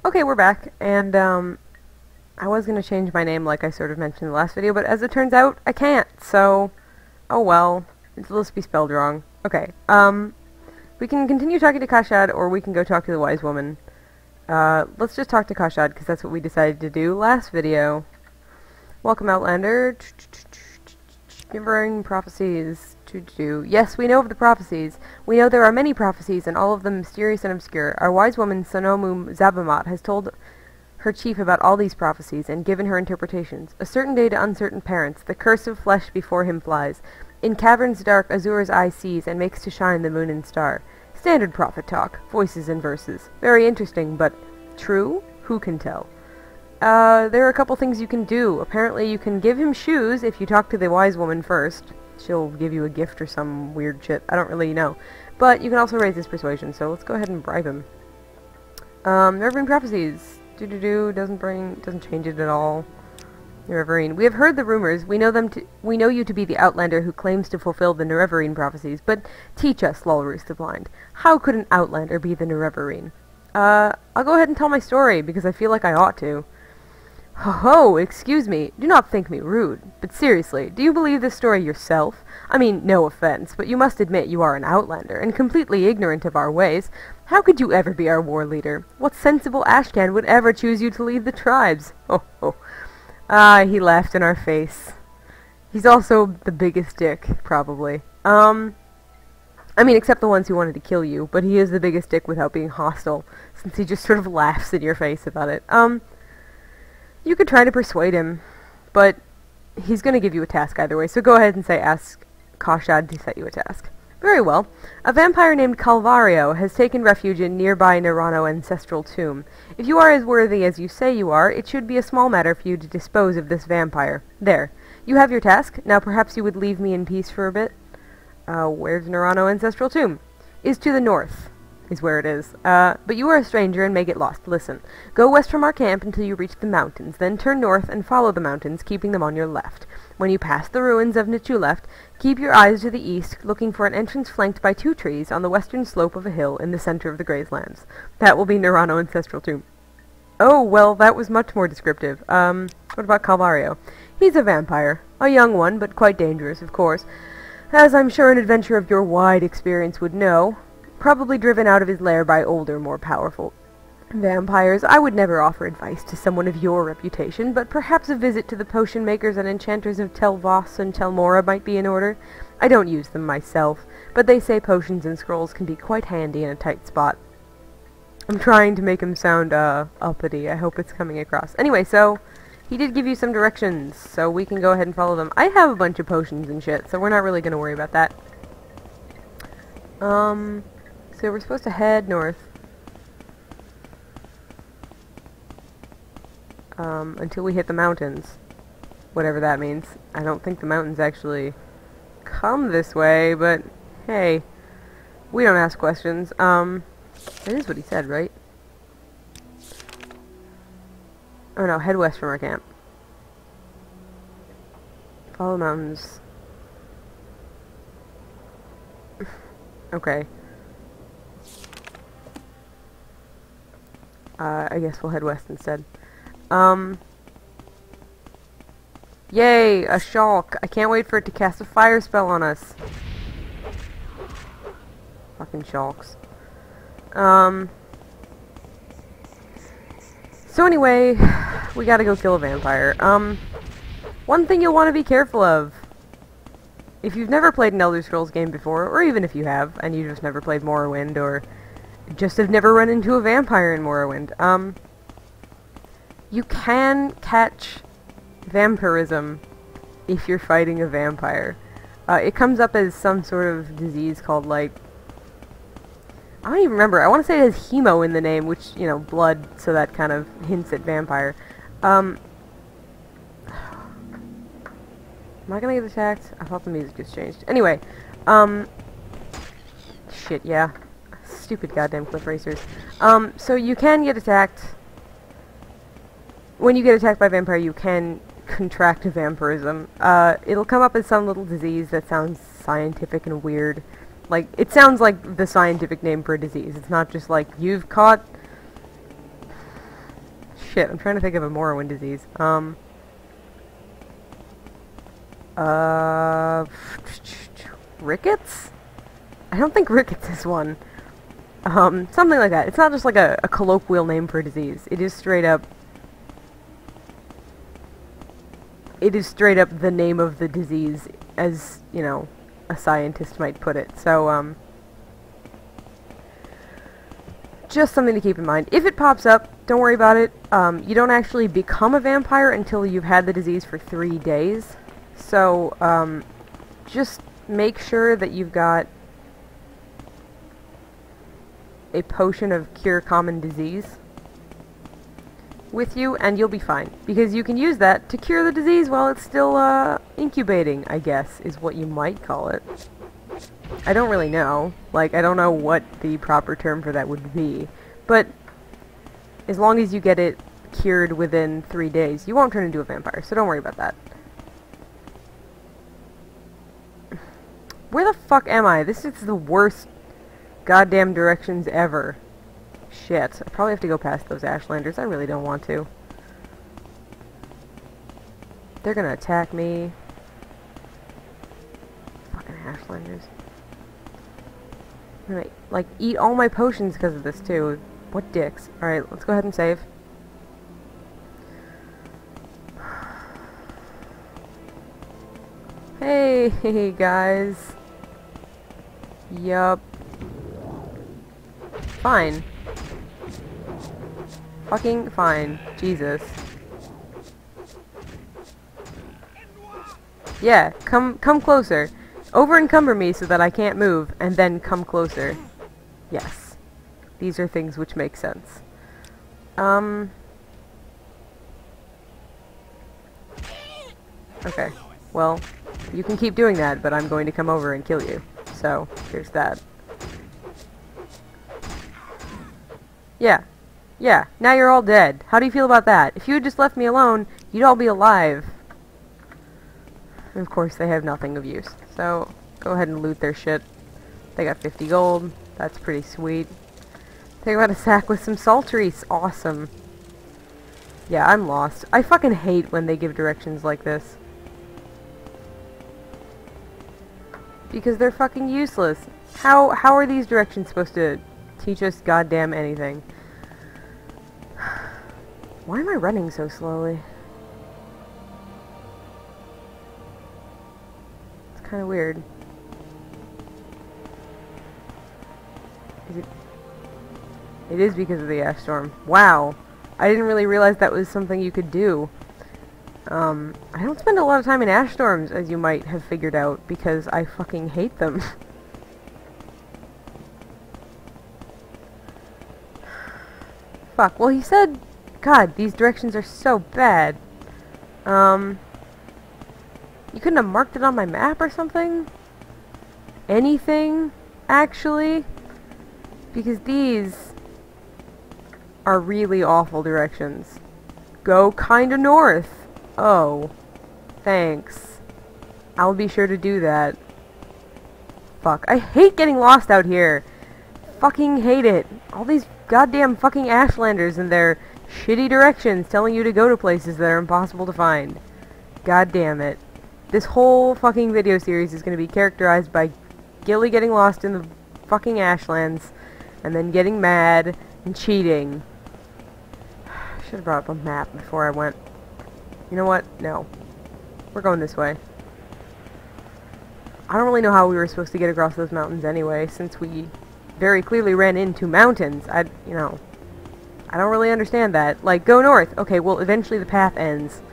Okay, we're back, and I was gonna change my name like I sort of mentioned in the last video, but as it turns out, I can't, so, oh well. It's supposed to be spelled wrong. Okay, we can continue talking to Kashad, or we can go talk to the wise woman. Let's just talk to Kashad, because that's what we decided to do last video. Welcome, Outlander. Gibbering prophecies. Yes, we know of the prophecies. We know there are many prophecies, and all of them mysterious and obscure. Our wise woman, Sonomu Zabamat, has told her chief about all these prophecies, and given her interpretations. A certain day to uncertain parents, the curse of flesh before him flies. In caverns dark, Azura's eye sees, and makes to shine the moon and star. Standard prophet talk, voices and verses. Very interesting, but true? Who can tell? There are a couple things you can do. Apparently you can give him shoes if you talk to the wise woman first. She'll give you a gift or some weird shit. I don't really know. But you can also raise his persuasion, so let's go ahead and bribe him. Reverend prophecies. Doesn't change it at all. Nerevarine. We have heard the rumors. We know you to be the Outlander who claims to fulfill the Nerevarine prophecies, but teach us, Lolrus the Blind. How could an Outlander be the Nerevarine? I'll go ahead and tell my story, because I feel like I ought to. Ho-ho, excuse me, do not think me rude, but seriously, do you believe this story yourself? I mean, no offense, but you must admit you are an Outlander, and completely ignorant of our ways. How could you ever be our war leader? What sensible Ashcan would ever choose you to lead the tribes? Ho ho. Ah, he laughed in our face. He's also the biggest dick, probably. I mean, except the ones who wanted to kill you, but he is the biggest dick without being hostile, since he just sort of laughs in your face about it. You could try to persuade him, but he's going to give you a task either way, so go ahead and ask Kashad to set you a task. Very well. A vampire named Calvario has taken refuge in nearby Nerano ancestral tomb. If you are as worthy as you say you are, it should be a small matter for you to dispose of this vampire. There. You have your task. Now perhaps you would leave me in peace for a bit? Where's Nerano ancestral tomb? Is to the north. Is where it is. But you are a stranger and may get lost. Listen. Go west from our camp until you reach the mountains, then turn north and follow the mountains, keeping them on your left. When you pass the ruins of Nichuleft, keep your eyes to the east, looking for an entrance flanked by 2 trees on the western slope of a hill in the center of the Grazelands. That will be Nerano ancestral tomb. Oh, well, that was much more descriptive. What about Calvario? He's a vampire. A young one, but quite dangerous, of course. As I'm sure an adventurer of your wide experience would know. Probably driven out of his lair by older, more powerful vampires. I would never offer advice to someone of your reputation, but perhaps a visit to the potion makers and enchanters of Tel Voss and Tel Mora might be in order. I don't use them myself, but they say potions and scrolls can be quite handy in a tight spot. I'm trying to make him sound, uppity. I hope it's coming across. Anyway, so, he did give you some directions, so we can go ahead and follow them. I have a bunch of potions and shit, so we're not really gonna worry about that. So we're supposed to head north. Until we hit the mountains. Whatever that means. I don't think the mountains actually come this way, but hey, we don't ask questions. That is what he said, right? Oh no, head west from our camp. Follow the mountains. Okay. I guess we'll head west instead. Yay! A shulk! I can't wait for it to cast a fire spell on us. Fucking shulks. So anyway, we gotta go kill a vampire. One thing you'll want to be careful of. If you've never played an Elder Scrolls game before, or even if you have, and you just never played Morrowind, or just have never run into a vampire in Morrowind, you can catch vampirism if you're fighting a vampire. It comes up as some sort of disease called, like, I don't even remember. I want to say it has hemo in the name, which, you know, blood, so that kind of hints at vampire. Am I gonna get attacked? I thought the music just changed. Anyway, shit, yeah. Stupid goddamn cliff racers. So you can get attacked. When you get attacked by a vampire, you can contract vampirism. It'll come up as some little disease that sounds scientific and weird. Like, it sounds like the scientific name for a disease. It's not just like, you've caught Shit, I'm trying to think of a Morrowind disease. Rickets? I don't think rickets is one. Something like that. It's not just like a colloquial name for a disease. It is straight up... It is straight up the name of the disease, as, you know, a scientist might put it. So, just something to keep in mind. If it pops up, don't worry about it. You don't actually become a vampire until you've had the disease for 3 days. So, just make sure that you've got a potion of cure common disease with you, and you'll be fine. Because you can use that to cure the disease while it's still, incubating, I guess, is what you might call it. I don't really know. Like, I don't know what the proper term for that would be. But, as long as you get it cured within 3 days, you won't turn into a vampire, so don't worry about that. Where the fuck am I? This is the worst goddamn directions ever. Shit. I probably have to go past those Ashlanders. I really don't want to. They're gonna attack me. Fucking Ashlanders. I'm gonna, like, eat all my potions because of this, too. What dicks. Alright, let's go ahead and save. Hey, guys. Yup. Fine. Fucking fine. Jesus. Yeah, come closer. Over-encumber me so that I can't move, and then come closer. Yes. These are things which make sense. Okay. Well, you can keep doing that, but I'm going to come over and kill you. So, there's that. Yeah. Yeah, now you're all dead. How do you feel about that? If you had just left me alone, you'd all be alive. And of course, they have nothing of use. So, go ahead and loot their shit. They got 50 gold. That's pretty sweet. They got a sack with some salteries. Awesome. Yeah, I'm lost. I fucking hate when they give directions like this. Because they're fucking useless. How are these directions supposed to teach us goddamn anything? Why am I running so slowly? It's kind of weird. Is it? It is because of the ash storm. Wow. I didn't really realize that was something you could do. I don't spend a lot of time in ash storms, as you might have figured out, because I fucking hate them. Fuck. Well, he said... God, these directions are so bad. You couldn't have marked it on my map or something? Anything, actually? Because these are really awful directions. Go kinda north. Oh. Thanks. I'll be sure to do that. Fuck. I hate getting lost out here. Fucking hate it. All these goddamn fucking Ashlanders and their shitty directions telling you to go to places that are impossible to find. God damn it. This whole fucking video series is going to be characterized by Gilly getting lost in the fucking Ashlands and then getting mad and cheating. Should have brought up a map before I went. You know what? No. We're going this way. I don't really know how we were supposed to get across those mountains anyway, since we very clearly ran into mountains. You know, I don't really understand that. Like, go north. Okay, well, eventually the path ends,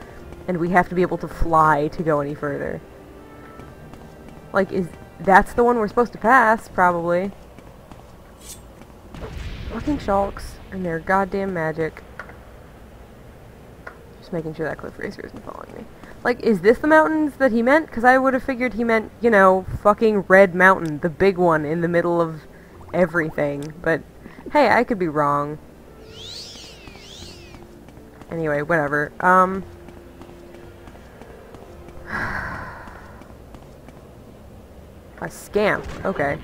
and we have to be able to fly to go any further. Like, that's the one we're supposed to pass, probably. Fucking Shulks and their goddamn magic. Just making sure that Cliff Racer isn't following me. Like, is this the mountains that he meant? Because I would have figured he meant, you know, fucking Red Mountain, the big one in the middle of everything. But, hey, I could be wrong. Anyway, whatever. A scamp. Okay.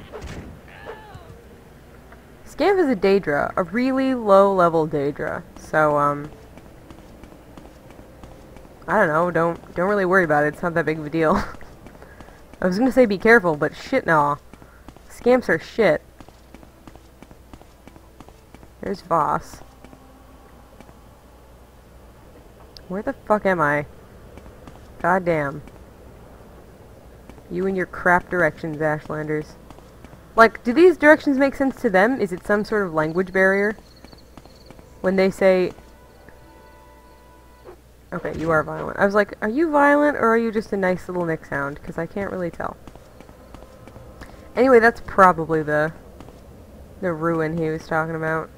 Scamp is a Daedra. A really low-level Daedra. So, I don't know, don't really worry about it. It's not that big of a deal. I was gonna say be careful, but shit no. Scamps are shit. There's Voss. Where the fuck am I? God damn. You and your crap directions, Ashlanders. Like, do these directions make sense to them? Is it some sort of language barrier? When they say... Okay, you are violent. I was like, are you violent or are you just a nice little nick sound? Because I can't really tell. Anyway, that's probably the ruin he was talking about.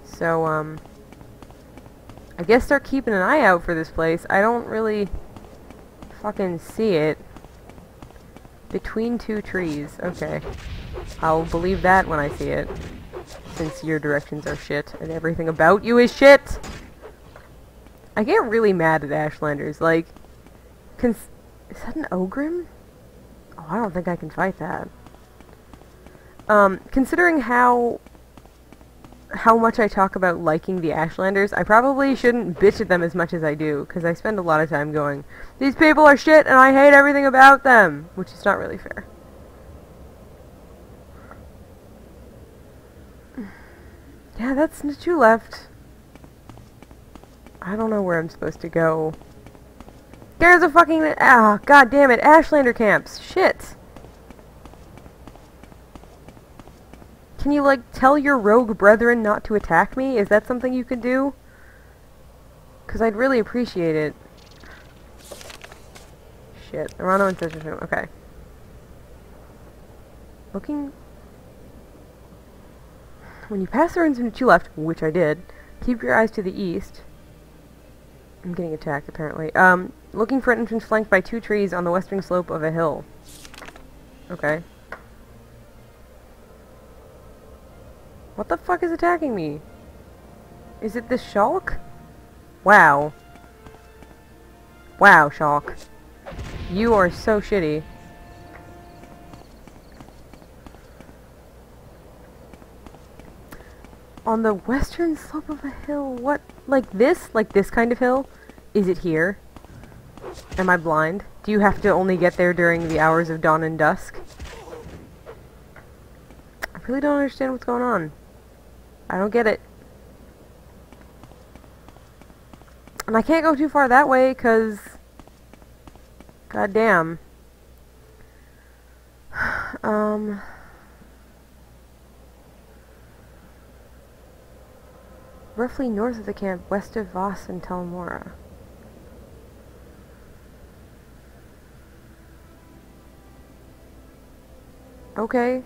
So, I guess start keeping an eye out for this place. I don't really fucking see it. Between two trees. Okay. I'll believe that when I see it. Since your directions are shit, and everything about you is shit! I get really mad at Ashlanders, like... is that an Ogrim? Oh, I don't think I can fight that. Considering how much I talk about liking the Ashlanders, I probably shouldn't bitch at them as much as I do, because I spend a lot of time going, these people are shit and I hate everything about them! Which is not really fair. Yeah, that's the two left. I don't know where I'm supposed to go. There's a fucking... Ah, god damn it, Ashlander camps! Shit! Can you, like, tell your rogue brethren not to attack me? Is that something you could do? Because I'd really appreciate it. Shit. Arano and Sister Tomb. Okay. Looking... When you pass the ruins from the two left, which I did, keep your eyes to the east. I'm getting attacked, apparently. Looking for an entrance flanked by two trees on the western slope of a hill. Okay. What the fuck is attacking me? Is it this Shulk? Wow. Wow, Shulk. You are so shitty. On the western slope of a hill? What? Like this? Like this kind of hill? Is it here? Am I blind? Do you have to only get there during the hours of dawn and dusk? I really don't understand what's going on. I don't get it. And I can't go too far that way, because... God damn. Roughly north of the camp, west of Voss and Telmora. Okay.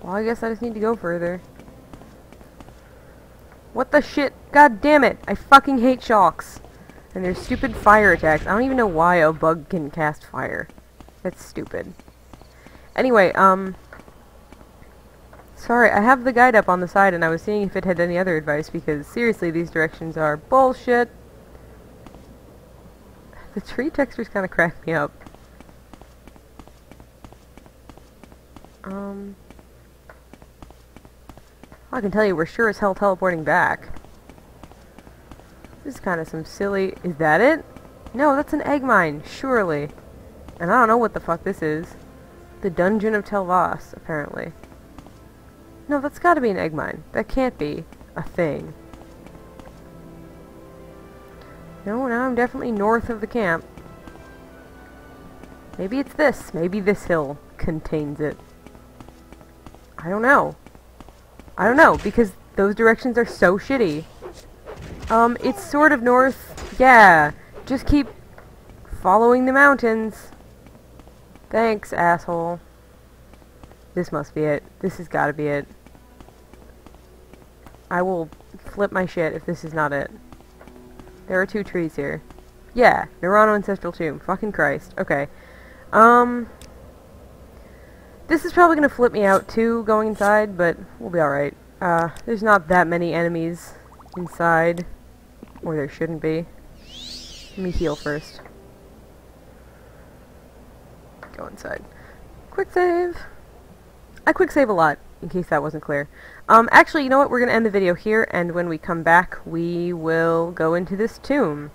Well, I guess I just need to go further. What the shit? God damn it! I fucking hate Shulks. And their stupid fire attacks. I don't even know why a bug can cast fire. That's stupid. Anyway, sorry, I have the guide up on the side and I was seeing if it had any other advice because seriously, these directions are bullshit. The tree textures kind of crack me up. I can tell you we're sure as hell teleporting back. This is kind of some silly... Is that it? No, that's an egg mine, surely. And I don't know what the fuck this is. The Dungeon of Tel Voss, apparently. No, that's gotta be an egg mine. That can't be a thing. No, now I'm definitely north of the camp. Maybe it's this. Maybe this hill contains it. I don't know. I don't know, because those directions are so shitty. It's sort of north. Yeah. Just keep following the mountains. Thanks, asshole. This must be it. This has gotta be it. I will flip my shit if this is not it. There are two trees here. Yeah, Nerano Ancestral Tomb. Fucking Christ. Okay. This is probably gonna flip me out too, going inside, but we'll be alright. There's not that many enemies inside. Or there shouldn't be. Let me heal first. Go inside. Quick save! I quick save a lot. in case that wasn't clear. Actually, you know what? We're going to end the video here, and when we come back, we will go into this tomb.